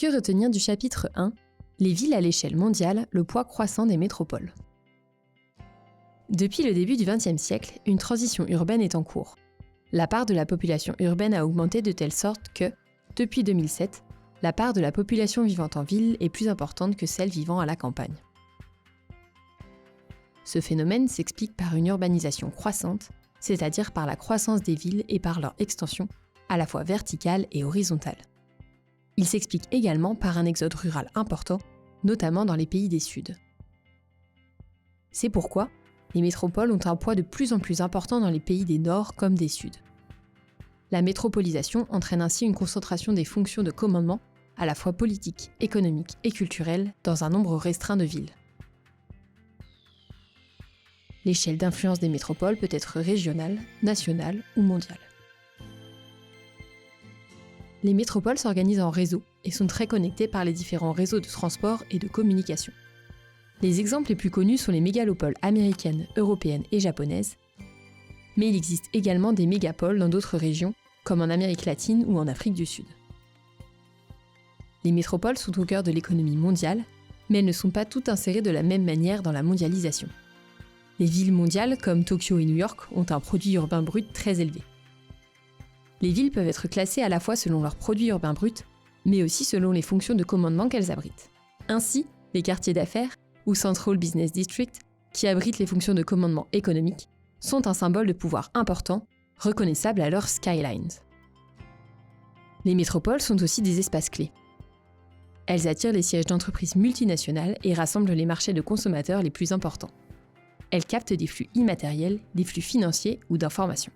Que retenir du chapitre 1 ? Les villes à l'échelle mondiale, le poids croissant des métropoles. Depuis le début du XXe siècle, une transition urbaine est en cours. La part de la population urbaine a augmenté de telle sorte que, depuis 2007, la part de la population vivant en ville est plus importante que celle vivant à la campagne. Ce phénomène s'explique par une urbanisation croissante, c'est-à-dire par la croissance des villes et par leur extension, à la fois verticale et horizontale. Il s'explique également par un exode rural important, notamment dans les pays des Suds. C'est pourquoi les métropoles ont un poids de plus en plus important dans les pays des Nord comme des Suds. La métropolisation entraîne ainsi une concentration des fonctions de commandement, à la fois politiques, économiques et culturelles, dans un nombre restreint de villes. L'échelle d'influence des métropoles peut être régionale, nationale ou mondiale. Les métropoles s'organisent en réseaux et sont très connectées par les différents réseaux de transport et de communication. Les exemples les plus connus sont les mégalopoles américaines, européennes et japonaises, mais il existe également des mégapoles dans d'autres régions, comme en Amérique latine ou en Afrique du Sud. Les métropoles sont au cœur de l'économie mondiale, mais elles ne sont pas toutes insérées de la même manière dans la mondialisation. Les villes mondiales, comme Tokyo et New York, ont un produit urbain brut très élevé. Les villes peuvent être classées à la fois selon leur produit urbain brut, mais aussi selon les fonctions de commandement qu'elles abritent. Ainsi, les quartiers d'affaires, ou Central Business District, qui abritent les fonctions de commandement économique, sont un symbole de pouvoir important, reconnaissable à leurs skylines. Les métropoles sont aussi des espaces clés. Elles attirent les sièges d'entreprises multinationales et rassemblent les marchés de consommateurs les plus importants. Elles captent des flux immatériels, des flux financiers ou d'informations.